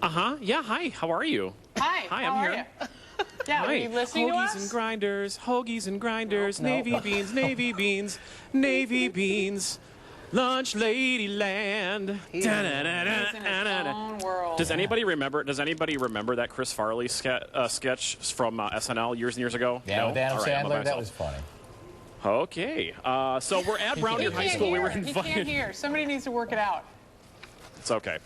Yeah, hi. How are you? Hi. Hi, how I'm are here. you? Yeah, Hi. are you listening to Hoagies us? and grinders, hoagies and grinders, No. navy beans, navy beans, navy beans, lunch lady land. He's in his own world. Does anybody remember? Does anybody remember that Chris Farley sketch from SNL years and years ago? Yeah, No? with Adam All right, I'm by Sandler, that myself. was funny. Okay, so we're at Brown Deer High School. We were He invited. can't hear. Somebody needs to work it out. It's okay.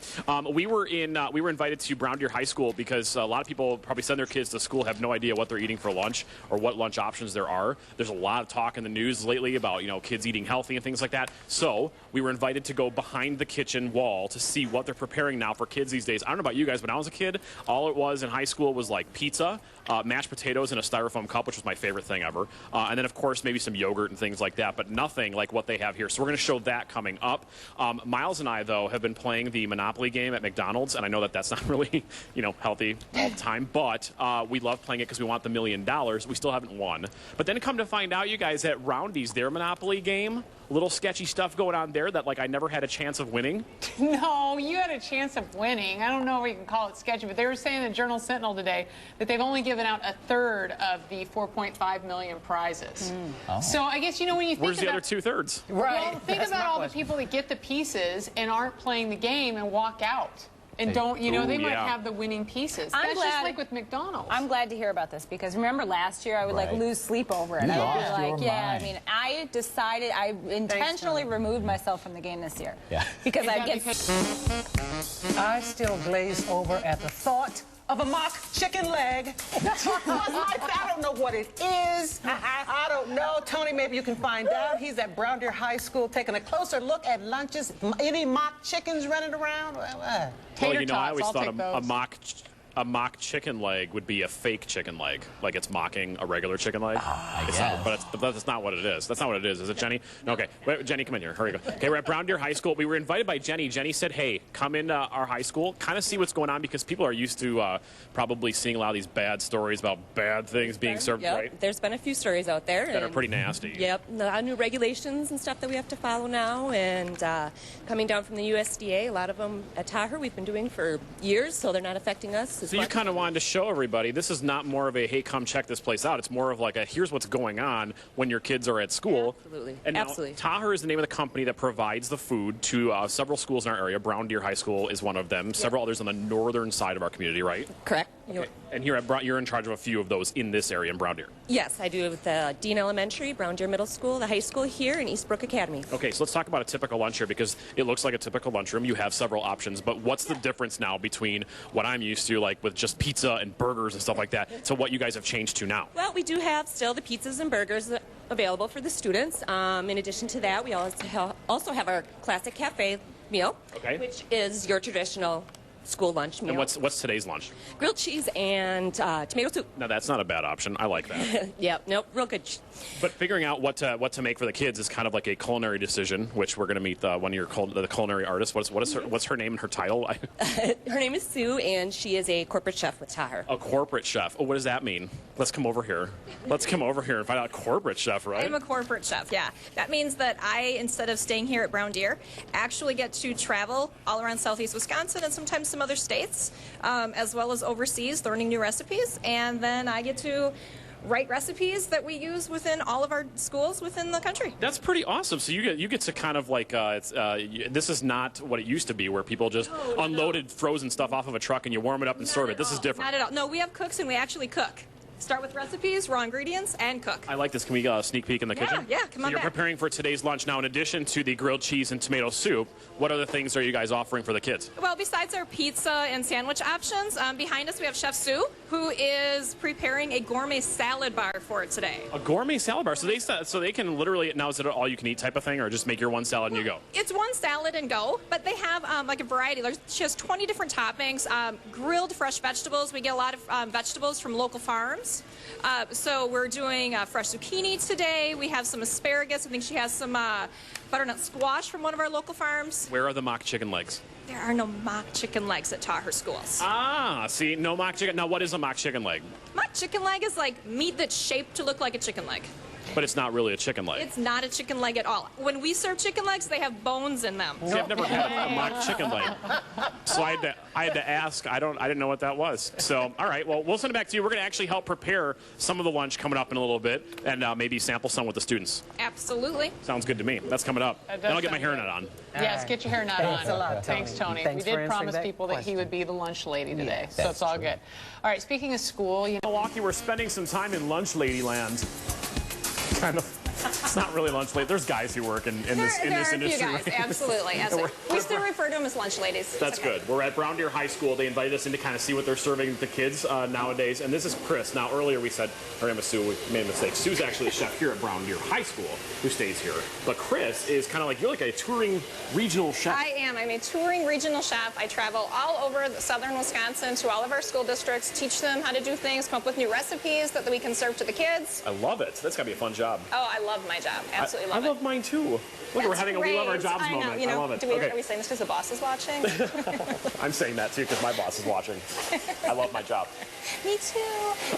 We were invited to Brown Deer High School because a lot of people probably send their kids to school, have no idea what they're eating for lunch or what lunch options there are. There's a lot of talk in the news lately about kids eating healthy and things like that. So we were invited to go behind the kitchen wall to see what they're preparing now for kids these days. I don't know about you guys, but when I was a kid, all it was in high school was like pizza, mashed potatoes in a styrofoam cup, which was my favorite thing ever, and then of course maybe some yogurt and things like that, but nothing like what they have here. So we're going to show that coming up. Miles and I though have been playing the Monopoly game at McDonald's, and I know that that's not really healthy all the time, but we love playing it because we want the $1 million. We still haven't won. But then come to find out, you guys, at Roundy's, their Monopoly game, a little sketchy stuff going on there that I never had a chance of winning. No, you had a chance of winning. I don't know if we can call it sketchy, but they were saying in the Journal Sentinel today that they've only given out a third of the 4.5 million prizes. Oh. So I guess when you think Where's the about, other 2/3? Right. Well, think about all the people that get the pieces and aren't playing the game and walk out. And don't, they might have the winning pieces. That's just like with McDonald's. I'm glad to hear about this because remember last year I would lose sleep over it. You I would lost be your like, yeah, mind. I mean, I decided, I intentionally removed myself from the game this year. Yeah. Because I get... I still glaze over at the thought of a mock chicken leg. I don't know what it is. I don't know. Tony, maybe you can find out. He's at Brown Deer High School taking a closer look at lunches. Any mock chickens running around? Well, Tater I always tots, thought I'll take a mock chicken leg would be a fake chicken leg, like it's mocking a regular chicken leg. But that's not what it is. That's not what it is it, Jenny? No, okay. Wait, Jenny, come in here. Hurry, go. Okay, we're at Brown Deer High School. We were invited by Jenny. Jenny said, hey, come into our high school, kind of see what's going on, because people are used to probably seeing a lot of these bad stories about bad things being served, Yep. right? There's been a few stories out there. That are pretty nasty. Yep, a lot of new regulations and stuff that we have to follow now, and coming down from the USDA, a lot of them at Tahoe we've been doing for years, so they're not affecting us. So you kind of wanted to show everybody this is not more of a, hey, come check this place out. It's more of like a, here's what's going on when your kids are at school. Absolutely. And now, Absolutely. Tahoe is the name of the company that provides the food to several schools in our area. Brown Deer High School is one of them. Several others on the northern side of our community, right? Correct. Okay. And here at you're in charge of a few of those in this area in Brown Deer. Yes, I do with Dean Elementary, Brown Deer Middle School, the high school here, and Eastbrook Academy. Okay, so let's talk about a typical lunch here, because it looks like a typical lunchroom. You have several options, but what's the difference now between what I'm used to, like with just pizza and burgers and stuff like that, to what you guys have changed to now? Well, we do have still the pizzas and burgers available for the students. In addition to that, we also have our classic cafe meal, which is your traditional school lunch meal. And what's today's lunch? Grilled cheese and tomato soup. Now, that's not a bad option. I like that. Yep, nope, real good. But figuring out what to make for the kids is kind of like a culinary decision, which we're going to meet one of your the culinary artists. What's her name and her title? Her name is Sue, and she is a corporate chef with Tahoe. A corporate chef. Oh, what does that mean? Let's come over here. Let's come over here and find out. Corporate chef, right? I'm a corporate chef, yeah. That means that I, instead of staying here at Brown Deer, actually get to travel all around southeast Wisconsin and sometimes some other states, as well as overseas, learning new recipes. And then I get to write recipes that we use within all of our schools within the country. That's pretty awesome. So you get to kind of like this is not what it used to be, where people just unloaded frozen stuff off of a truck and you warm it up and serve it. This is different. Not at all. No, we have cooks and we actually cook. Start with recipes, raw ingredients, and cook. I like this. Can we sneak peek in the kitchen? Yeah, come on you're back. preparing for today's lunch. Now, in addition to the grilled cheese and tomato soup, what other things are you guys offering for the kids? Well, besides our pizza and sandwich options, behind us we have Chef Sue, who is preparing a gourmet salad bar for today. A gourmet salad bar. So they can literally, now is it an all-you-can-eat type of thing, or just make your one salad and you go? It's one salad and go, but they have like a variety. She has 20 different toppings, grilled fresh vegetables. We get a lot of vegetables from local farms. So we're doing fresh zucchini today. We have some asparagus. I think she has some butternut squash from one of our local farms. Where are the mock chicken legs? There are no mock chicken legs at Tahoe schools. Ah, see, no mock chicken. Now, what is a mock chicken leg? Mock chicken leg is like meat that's shaped to look like a chicken leg. But it's not really a chicken leg. It's not a chicken leg at all. When we serve chicken legs, they have bones in them. See, I've never had a mock chicken leg, so I had to ask. I didn't know what that was. So, all right, well, we'll send it back to you. We're going to actually help prepare some of the lunch coming up in a little bit, and maybe sample some with the students. Absolutely. Sounds good to me. That's coming up. Then I'll get my hairnet on. Yes, get your hair knot Thanks on. a lot, Tony. Thanks, Tony. Thanks We for did answering promise that people that he question. would be the lunch lady today, so that's it's all true. good. All right, speaking of school, Milwaukee, we're spending some time in lunch lady land. Kind of. It's not really lunch lady. There's guys who work in this There are a few industry. guys, absolutely. We still refer to them as lunch ladies. That's It's okay. good. We're at Brown Deer High School. They invited us in to kind of see what they're serving the kids nowadays. And this is Chris. Now, earlier we said, her name is Sue, we made a mistake. Sue's actually a chef here at Brown Deer High School who stays here. But Chris is kind of like, you're like a touring regional chef. I am. I'm a touring regional chef. I travel all over southern Wisconsin to all of our school districts, teach them how to do things, come up with new recipes that we can serve to the kids. I love it. That's got to be a fun job. Oh, I love my job. Absolutely I love it. love mine too. Look, we're That's having a we love our great. jobs I know, moment. you know, I love it. Are we saying this because the boss is watching? I'm saying that too because my boss is watching. I love my job. Me too.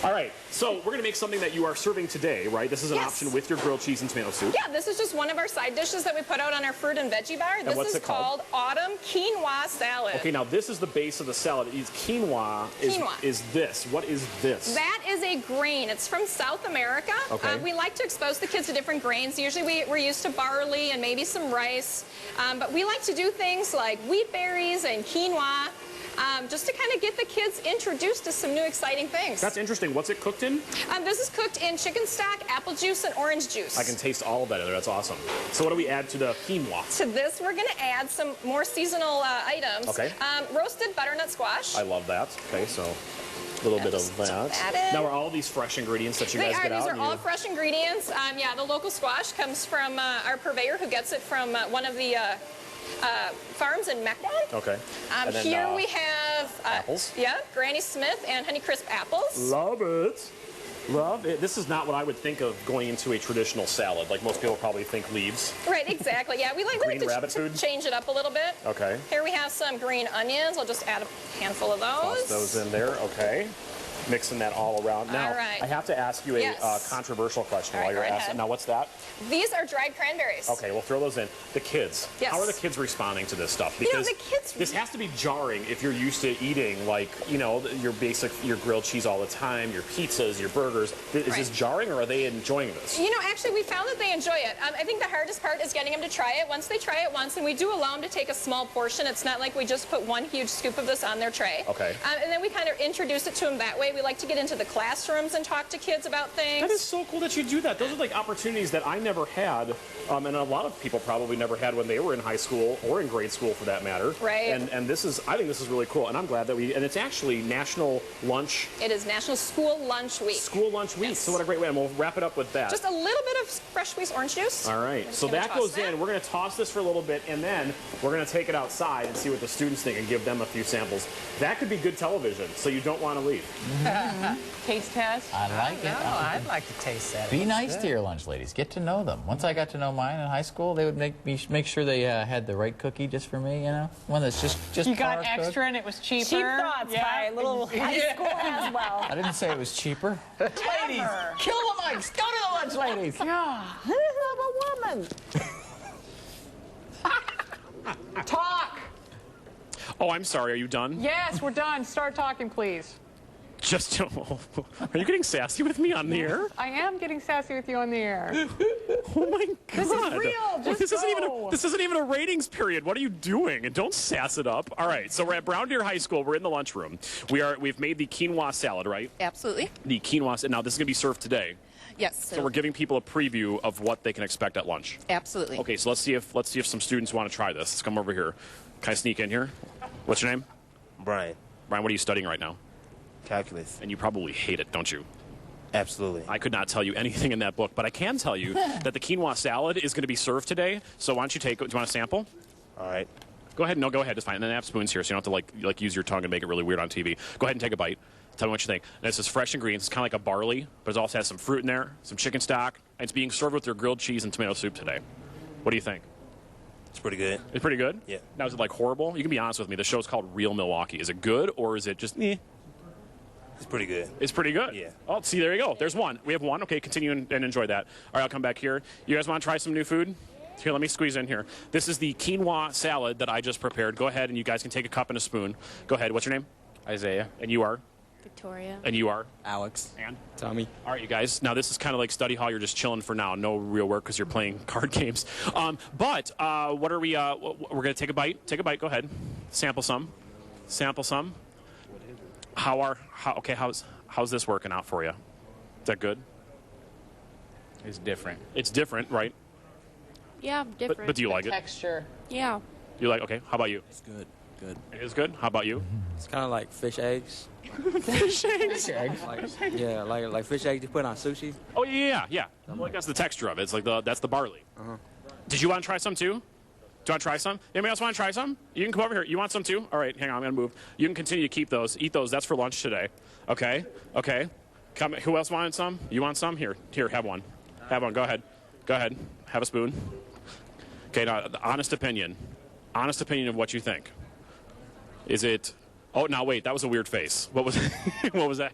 All right, so we're going to make something that you are serving today, right? This is an Yes. option with your grilled cheese and tomato soup. Yeah, this is just one of our side dishes that we put out on our fruit and veggie bar. This what's is it called? Autumn Quinoa Salad. Okay, now this is the base of the salad. Is quinoa. Quinoa. Is this? What is this? That is a grain. It's from South America. Okay. We like to expose the kids to different grains. Usually we're used to barley and maybe some rice. But we like to do things like wheat berries and quinoa just to kind of get the kids introduced to some new exciting things. That's interesting. What's it cooked in? This is cooked in chicken stock, apple juice, and orange juice. I can taste all of that in there. That's awesome. So what do we add to the quinoa? To this, we're going to add some more seasonal items. Okay. Roasted butternut squash. I love that. Okay, so a little bit of just dump that. that in. Now are all these fresh ingredients that you guys get These out? are all fresh ingredients. Yeah, the local squash comes from our purveyor who gets it from one of the farms in Mequon. Okay. And then, Here we have apples. Yeah, Granny Smith and Honeycrisp apples. Love it. Love it. This is not what I would think of going into a traditional salad. Like most people probably think leaves. Right, exactly. Yeah, we like Green to rabbit food? change it up a little bit. Okay. Here we have some green onions. I'll just add a handful of those. Toss those in there. Okay. Mixing that all around. Now, All right. I have to ask you a Yes. controversial question All while right, you're go asking. ahead. Now, what's that? These are dried cranberries. Okay, we'll throw those in. The kids. Yes. How are the kids responding to this stuff? You know, Because the kids- this has to be jarring if you're used to eating like, you know, your grilled cheese all the time, your pizzas, your burgers. Is this Right. jarring or are they enjoying this? You know, actually, we found that they enjoy it. I think the hardest part is getting them to try it. Once they try it once, and we do allow them to take a small portion. It's not like we just put one huge scoop of this on their tray. Okay. And then we kind of introduce it to them that way. We like to get into the classrooms and talk to kids about things. That is so cool that you do that. Those are like opportunities that I never had, and a lot of people probably never had when they were in high school or in grade school, for that matter. Right. And this is, I think this is really cool, and I'm glad that and it's actually National Lunch It is National School Lunch Week. School Lunch Week. Yes. So what a great way, and we'll wrap it up with that. Just a little bit of fresh squeezed orange juice. All right, Just so gonna that toss goes that. in. We're going to toss this for a little bit, and then we're going to take it outside and see what the students think and give them a few samples. That could be good television, so you don't want to leave. taste test. I like it. No, I'd like to taste that. Be nice to your lunch ladies. Get to know them. Once I got to know mine in high school, they would make sure they had the right cookie just for me. You know, one that's just You got par cooked. extra and it was cheaper. Cheap thoughts by little high school as well. I didn't say it was cheaper. Ladies, kill the mics. Go to the lunch ladies. Yeah. I'm a woman. Talk. Oh, I'm sorry. Are you done? Yes, we're done. Start talking, please. Just, are you getting sassy with me on the air? I am getting sassy with you on the air. Oh my God! This is real. Just this isn't even a ratings period. What are you doing? And don't sass it up. All right. So we're at Brown Deer High School. We're in the lunchroom. We've made the quinoa salad, right? Absolutely. The quinoa. Now this is going to be served today. Yes. So we're giving people a preview of what they can expect at lunch. Absolutely. Okay. So let's see if some students want to try this. Let's come over here. Can I sneak in here? What's your name? Brian, Brian. What are you studying right now? calculus. And you probably hate it, don't you? Absolutely. I could not tell you anything in that book, but I can tell you that the quinoa salad is going to be served today. So why don't you take it? Do you want a sample? All right. Go ahead. No, go ahead. It's fine. And then I have spoons here, so you don't have to like use your tongue and make it really weird on TV. Go ahead and take a bite. Tell me what you think. And this is fresh ingredients. It's kind of like a barley, but it also has some fruit in there, some chicken stock, and it's being served with their grilled cheese and tomato soup today. What do you think? It's pretty good. It's pretty good? Yeah. Now, is it like horrible? You can be honest with me. The show's called Real Milwaukee. Is it good or is it just eh? It's pretty good. It's pretty good. Yeah. Oh, see, there you go. There's one. We have one. Okay, continue and enjoy that. All right, I'll come back here. You guys want to try some new food? Here, let me squeeze in here. This is the quinoa salad that I just prepared. Go ahead, and you guys can take a cup and a spoon. Go ahead. What's your name? Isaiah. And you are? Victoria. And you are? Alex. And? Tommy. All right, you guys. Now, this is kind of like study hall. You're just chilling for now. No real work because you're playing card games. But what are we? We're going to take a bite. Take a bite. Go ahead. Sample some. Sample some. How's this working out for you? Is that good? It's different. It's different, right? Yeah, different. But do you like it? Texture. Yeah. You like? Okay. How about you? It's good. Good. It is good. How about you? It's kind of like fish eggs. Fish eggs. Like, yeah, like fish eggs you put on sushi. Oh yeah. Like that's the texture of it. It's like that's the barley. Did you want to try some too? Do you want to try some? Anybody else want to try some? You can come over here. You want some too? All right, hang on. I'm gonna move. You can continue to keep those. Eat those. That's for lunch today. Okay. Come. Who else wanted some? You want some? Here. Have one. Have one. Go ahead. Have a spoon. Okay. Now, the honest opinion of what you think. Is it? Oh, now wait. That was a weird face. What was? What was that?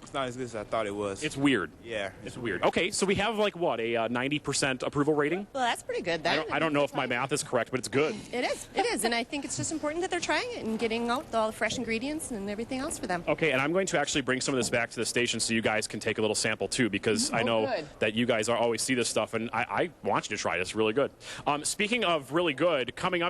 It's not as good as I thought it was. It's weird. Yeah. It's weird. Okay, so we have like what, a 90% approval rating? Well, that's pretty good. I don't know if my math is correct, but it's good. It is, and I think it's just important that they're trying it and getting out all the fresh ingredients and everything else for them. Okay, and I'm going to actually bring some of this back to the station so you guys can take a little sample too, because I know that you guys always see this stuff, and I want you to try this. Really good. Speaking of really good, coming up.